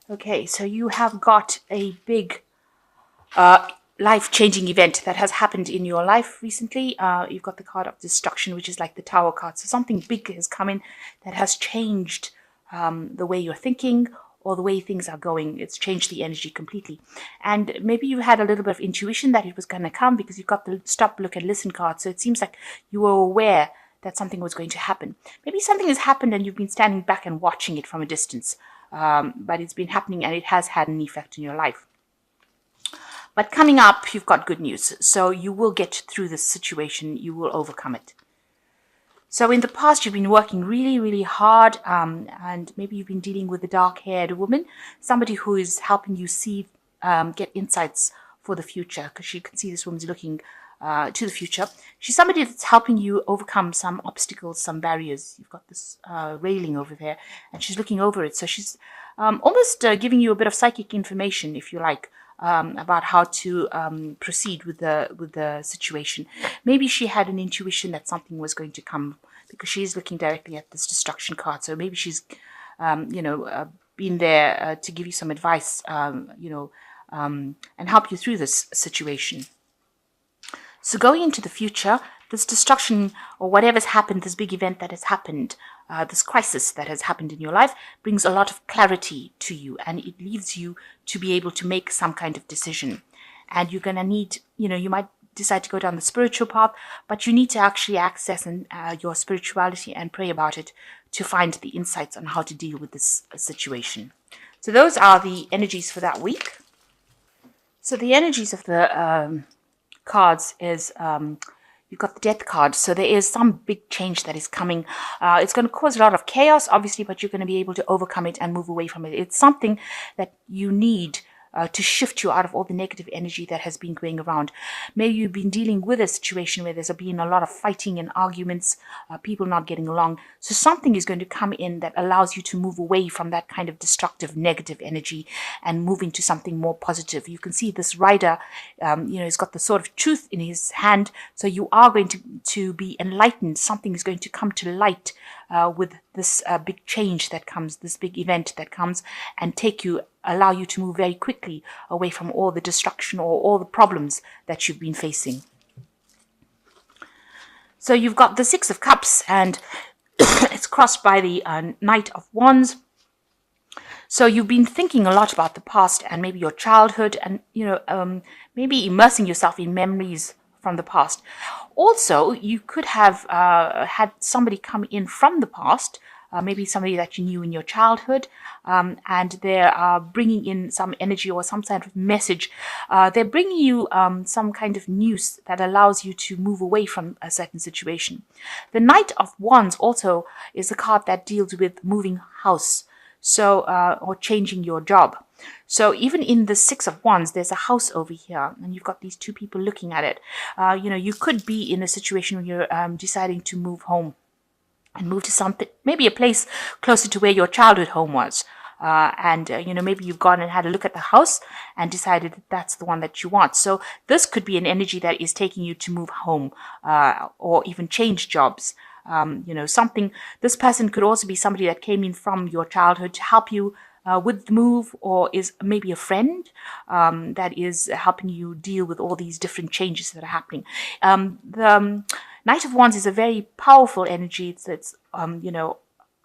Okay, so you have got a big uh, life-changing event that has happened in your life recently. You've got the card of destruction, which is like the tower card. So something big has come in that has changed the way you're thinking or the way things are going. It's changed the energy completely. And maybe you had a little bit of intuition that it was going to come because you've got the stop, look, and listen card. So it seems like you were aware that something was going to happen. Maybe something has happened and you've been standing back and watching it from a distance. But it's been happening and it has had an effect in your life. But coming up, you've got good news. So you will get through this situation. You will overcome it. So in the past, you've been working really, really hard, and maybe you've been dealing with a dark-haired woman, somebody who is helping you see, get insights for the future, because you can see this woman's looking to the future. She's somebody that's helping you overcome some obstacles, some barriers. You've got this railing over there, and she's looking over it. So she's almost giving you a bit of psychic information, if you like, about how to proceed with the situation. Maybe she had an intuition that something was going to come because she's looking directly at this destruction card. So maybe she's, been there to give you some advice, and help you through this situation. So going into the future, this destruction or whatever's happened, this big event that has happened, this crisis that has happened in your life brings a lot of clarity to you, and it leaves you to be able to make some kind of decision. And you're going to need, you might decide to go down the spiritual path, but you need to actually access your spirituality and pray about it to find the insights on how to deal with this situation. So those are the energies for that week. So the energies of the cards is you've got the death card. So there is some big change that is coming. It's going to cause a lot of chaos, obviously, but you're going to be able to overcome it and move away from it. It's something that you need to shift you out of all the negative energy that has been going around. Maybe you've been dealing with a situation where there's been a lot of fighting and arguments, people not getting along. So something is going to come in that allows you to move away from that kind of destructive, negative energy and move into something more positive. You can see this rider, he's got the sword of truth in his hand. So you are going to be enlightened. Something is going to come to light with this big change that comes, this big event that comes, and allow you to move very quickly away from all the destruction or all the problems that you've been facing. So you've got the Six of Cups, and it's crossed by the Knight of Wands. So you've been thinking a lot about the past and maybe your childhood, and maybe immersing yourself in memories from the past. Also, you could have had somebody come in from the past, maybe somebody that you knew in your childhood, and they're bringing in some energy or some kind of message. They're bringing you some kind of news that allows you to move away from a certain situation. The Knight of Wands also is a card that deals with moving house, so or changing your job. So even in the Six of Wands, there's a house over here, and you've got these two people looking at it. You could be in a situation where you're deciding to move home and move to something, maybe a place closer to where your childhood home was. Maybe you've gone and had a look at the house and decided that that's the one that you want. So this could be an energy that is taking you to move home or even change jobs. This person could also be somebody that came in from your childhood to help you with the move, or is maybe a friend that is helping you deal with all these different changes that are happening. The Knight of Wands is a very powerful energy. It's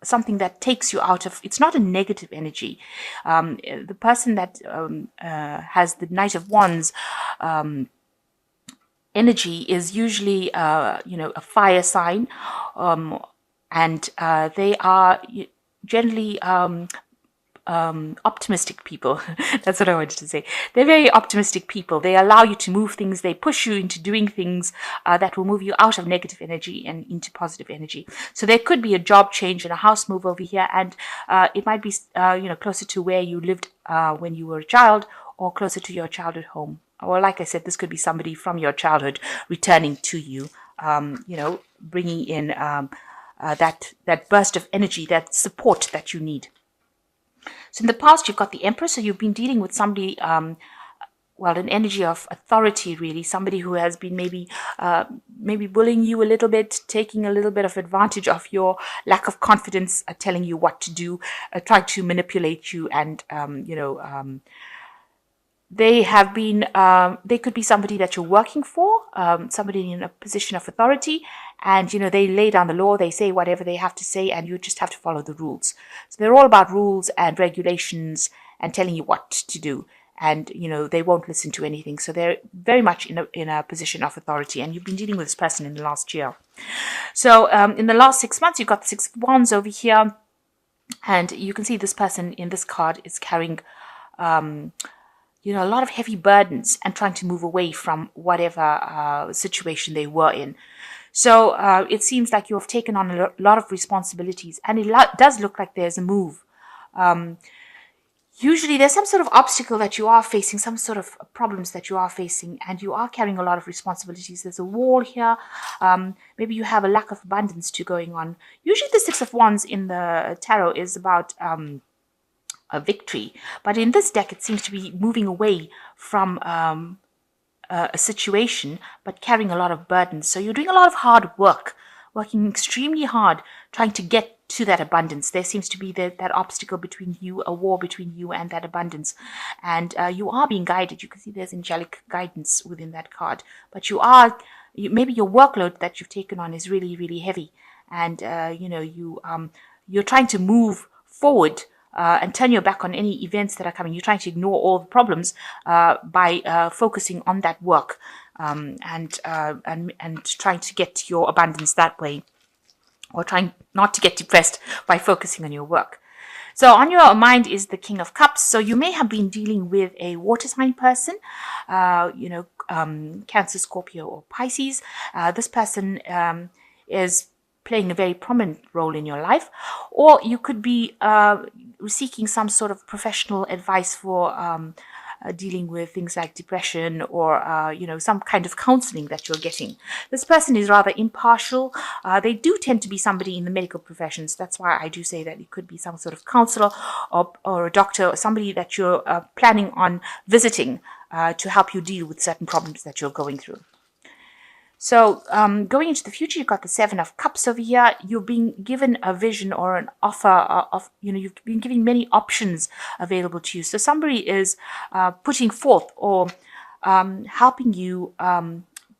something that takes you out of, it's not a negative energy. The person that has the Knight of Wands energy is usually, a fire sign, and they are generally optimistic people. That's what I wanted to say. They're very optimistic people. They allow you to move things. They push you into doing things that will move you out of negative energy and into positive energy. So there could be a job change and a house move over here, and it might be closer to where you lived when you were a child, or closer to your childhood home. Or like I said, this could be somebody from your childhood returning to you, bringing in that burst of energy, that support that you need. So in the past, you've got the Emperor, so you've been dealing with somebody well, an energy of authority, really. Somebody who has been maybe bullying you a little bit, taking a little bit of advantage of your lack of confidence, telling you what to do, trying to manipulate you, and they have been, they could be somebody that you're working for, somebody in a position of authority, and, they lay down the law, they say whatever they have to say, and you just have to follow the rules. So they're all about rules and regulations and telling you what to do. And, they won't listen to anything. So they're very much in a position of authority. And you've been dealing with this person in the last year. So in the last 6 months, you've got the Six of Wands over here. And you can see this person in this card is carrying a lot of heavy burdens and trying to move away from whatever situation they were in. So it seems like you have taken on a lot of responsibilities, and it does look like there's a move. Usually there's some sort of obstacle that you are facing, some sort of problems that you are facing, and you are carrying a lot of responsibilities. There's a wall here. Maybe you have a lack of abundance to going on. Usually the Six of Wands in the tarot is about a victory. But in this deck, it seems to be moving away from a situation, but carrying a lot of burdens. So you're doing a lot of hard work, working extremely hard, trying to get to that abundance. There seems to be that obstacle between you, a war between you and that abundance. And you are being guided. You can see there's angelic guidance within that card. But maybe your workload that you've taken on is really, really heavy. And, you're trying to move forward and turn your back on any events that are coming. You're trying to ignore all the problems by focusing on that work and trying to get your abundance that way, or trying not to get depressed by focusing on your work. So on your mind is the King of Cups. So you may have been dealing with a water sign person, Cancer, Scorpio, or Pisces. This person is playing a very prominent role in your life, or you could be seeking some sort of professional advice for dealing with things like depression, or some kind of counseling that you're getting. This person is rather impartial. They do tend to be somebody in the medical professions. That's why I do say that it could be some sort of counselor or a doctor, or somebody that you're planning on visiting to help you deal with certain problems that you're going through. So going into the future, you've got the Seven of Cups over here. You're being given a vision or an offer of, you've been given many options available to you. So somebody is putting forth or helping you,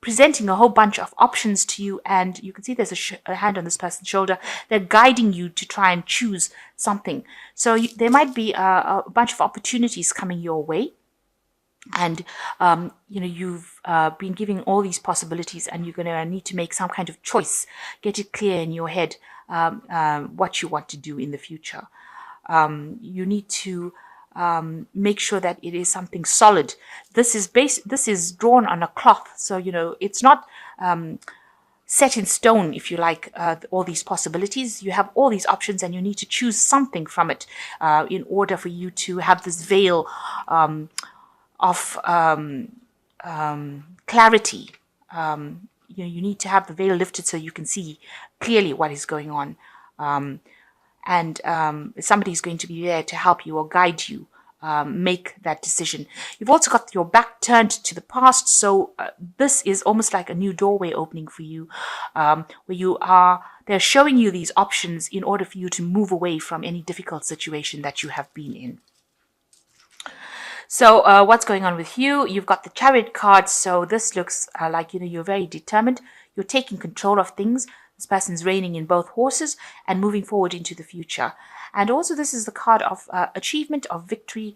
presenting a whole bunch of options to you. And you can see there's a hand on this person's shoulder. They're guiding you to try and choose something. So there might be a bunch of opportunities coming your way. And, you've been giving all these possibilities, and you're going to need to make some kind of choice. Get it clear in your head what you want to do in the future. You need to make sure that it is something solid. This is drawn on a cloth. So, it's not set in stone, if you like, all these possibilities. You have all these options, and you need to choose something from it in order for you to have this veil of clarity. You need to have the veil lifted so you can see clearly what is going on. And somebody is going to be there to help you or guide you make that decision. You've also got your back turned to the past. So this is almost like a new doorway opening for you, where they're showing you these options in order for you to move away from any difficult situation that you have been in. So what's going on with you? You've got the Chariot card. So this looks like, you're very determined. You're taking control of things. This person's reigning in both horses and moving forward into the future. And also this is the card of achievement, of victory.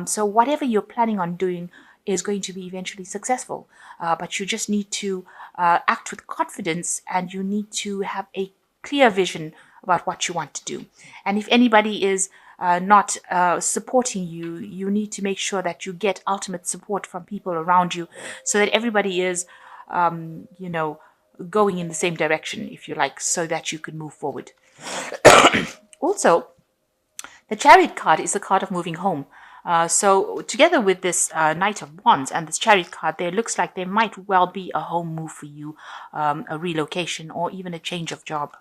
So whatever you're planning on doing is going to be eventually successful. But you just need to act with confidence, and you need to have a clear vision about what you want to do. And if anybody is not supporting you, you need to make sure that you get ultimate support from people around you, so that everybody is, going in the same direction, if you like, so that you can move forward. Also, the Chariot card is the card of moving home. So together with this Knight of Wands and this Chariot card, there looks like there might well be a home move for you, a relocation, or even a change of job.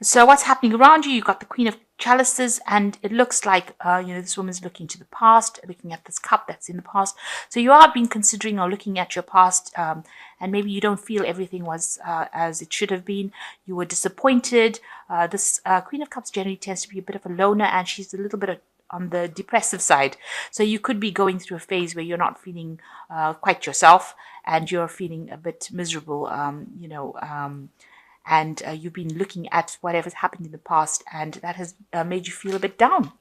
So what's happening around you? You've got the Queen of Chalices, and it looks like, this woman's looking to the past, looking at this cup that's in the past. So you are been considering or looking at your past, and maybe you don't feel everything was as it should have been. You were disappointed. This Queen of Cups generally tends to be a bit of a loner, and she's a little bit on the depressive side. So you could be going through a phase where you're not feeling quite yourself, and you're feeling a bit miserable, and you've been looking at whatever's happened in the past, and that has made you feel a bit down.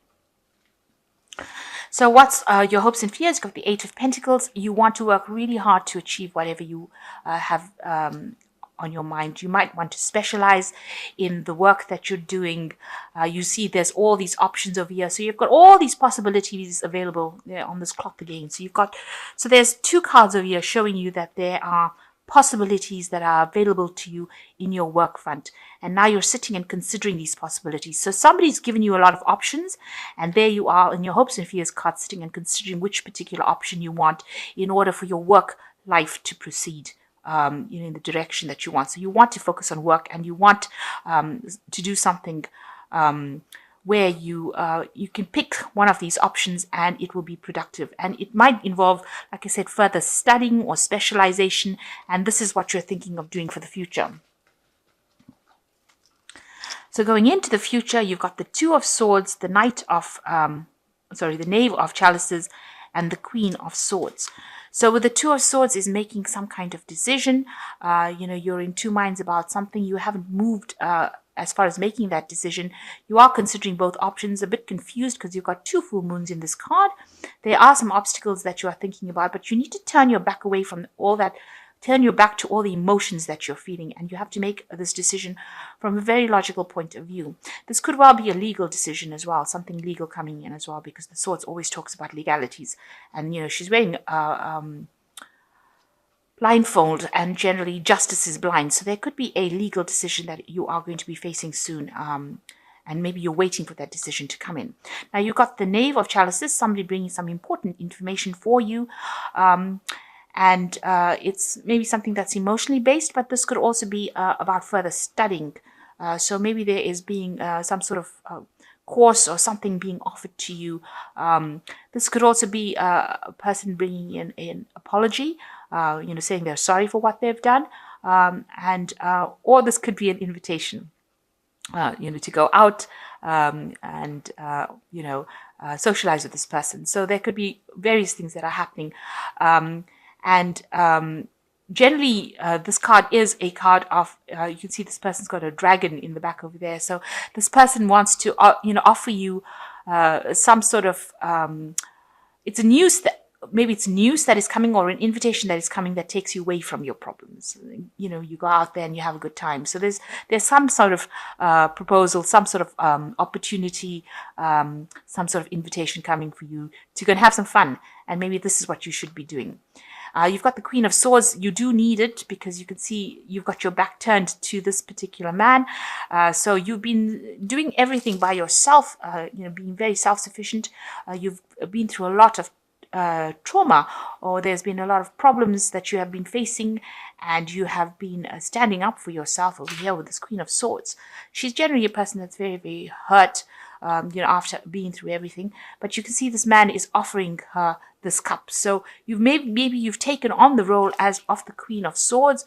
So what's your hopes and fears? You've got the Eight of Pentacles. You want to work really hard to achieve whatever you have on your mind. You might want to specialize in the work that you're doing. You see there's all these options over here. So you've got all these possibilities available on this clock again. So there's two cards over here showing you that there are possibilities that are available to you in your work front, and now you're sitting and considering these possibilities. So somebody's given you a lot of options, and there you are in your hopes and fears card, sitting and considering which particular option you want in order for your work life to proceed in the direction that you want. So you want to focus on work, and you want to do something where you can pick one of these options and it will be productive. And it might involve, like I said, further studying or specialization. And this is what you're thinking of doing for the future. So going into the future, you've got the Two of Swords, the Knave of Chalices, and the Queen of Swords. So with the Two of Swords is making some kind of decision. You're in two minds about something. You haven't moved as far as making that decision. You are considering both options, a bit confused because you've got two full moons in this card. There are some obstacles that you are thinking about, but you need to turn your back away from all that, turn your back to all the emotions that you're feeling, and you have to make this decision from a very logical point of view. This could well be a legal decision as well, something legal coming in as well, because the Swords always talks about legalities. And, she's wearing blindfold, and generally justice is blind. So there could be a legal decision that you are going to be facing soon. And maybe you're waiting for that decision to come in. Now you've got the Knave of Chalices, somebody bringing some important information for you. And it's maybe something that's emotionally based, but this could also be about further studying. So maybe there is being some sort of course or something being offered to you. This could also be a person bringing in an apology, saying they're sorry for what they've done, or this could be an invitation, to go out and socialize with this person. So there could be various things that are happening, generally, this card is a card of, you can see this person's got a dragon in the back over there. So this person wants to, offer you some sort of, maybe it's news that is coming, or an invitation that is coming that takes you away from your problems. You go out there and you have a good time. So there's some sort of proposal, some sort of opportunity, some sort of invitation coming for you to go and have some fun. And maybe this is what you should be doing. You've got the Queen of Swords. You do need it because you can see you've got your back turned to this particular man. So you've been doing everything by yourself, being very self-sufficient. You've been through a lot of trauma, or there's been a lot of problems that you have been facing, and you have been standing up for yourself over here with this Queen of Swords. She's generally a person that's very, very hurt, after being through everything. But you can see this man is offering her this cup. So maybe you've taken on the role as of the Queen of Swords,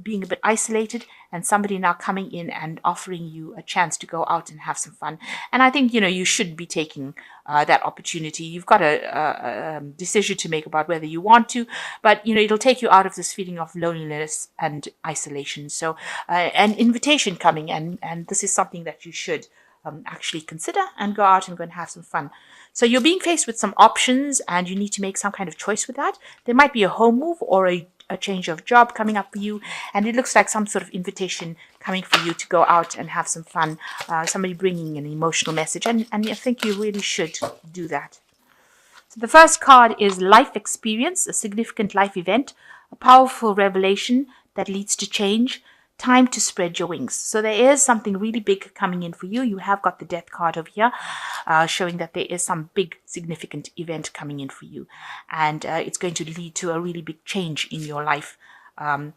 being a bit isolated, and somebody now coming in and offering you a chance to go out and have some fun. And I think, you should be taking that opportunity. You've got a decision to make about whether you want to, but, it'll take you out of this feeling of loneliness and isolation. So an invitation coming, and this is something that you should actually consider and go out and go and have some fun. So you're being faced with some options, and you need to make some kind of choice with that. There might be a home move or a change of job coming up for you, and it looks like some sort of invitation coming for you to go out and have some fun. Somebody bringing an emotional message, and I think you really should do that. So the first card is life experience, a significant life event, a powerful revelation that leads to change. Time to spread your wings. So there is something really big coming in for you. You have got the Death card over here, showing that there is some big significant event coming in for you, and it's going to lead to a really big change in your life, and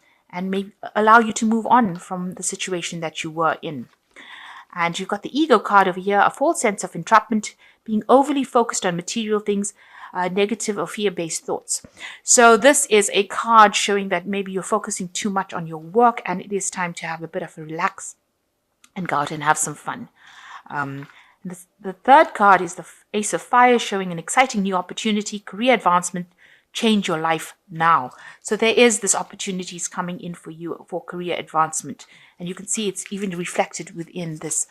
may allow you to move on from the situation that you were in. And you've got the ego card over here, a false sense of entrapment, being overly focused on material things, negative or fear-based thoughts. So this is a card showing that maybe you're focusing too much on your work, and it is time to have a bit of a relax and go out and have some fun. The third card is the Ace of Fire, showing an exciting new opportunity, career advancement, change your life now. So there is this opportunities coming in for you for career advancement. And you can see it's even reflected within this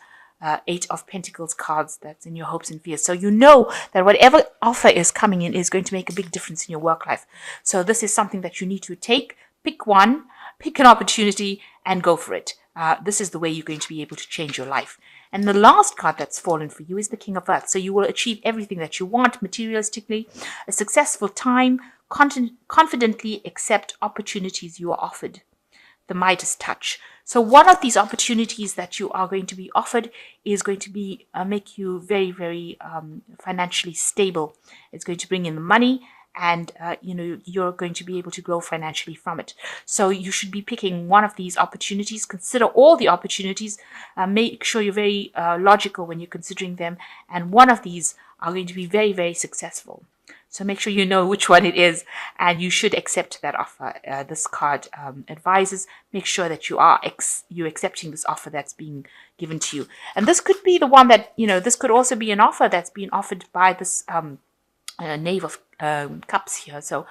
Eight of Pentacles cards that's in your hopes and fears. So you know that whatever offer is coming in is going to make a big difference in your work life. So this is something that you need to pick one, pick an opportunity and go for it. This is the way you're going to be able to change your life. And the last card that's fallen for you is the King of Earth. So you will achieve everything that you want materialistically, a successful time, confidently accept opportunities you are offered. The Midas touch. So one of these opportunities that you are going to be offered is going to be make you very, very financially stable. It's going to bring in the money, and you're going to be able to grow financially from it. So you should be picking one of these opportunities. Consider all the opportunities. Make sure you're very logical when you're considering them, and one of these are going to be very, very successful. So make sure you know which one it is, and you should accept that offer. This card advises, make sure that you're accepting this offer that's being given to you. And this could be the one that, this could also be an offer that's being offered by this Knave of Cups here. So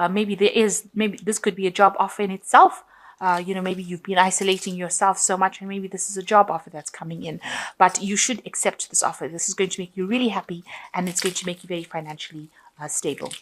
maybe this could be a job offer in itself. Maybe you've been isolating yourself so much, and maybe this is a job offer that's coming in. But you should accept this offer. This is going to make you really happy, and it's going to make you very financially stable.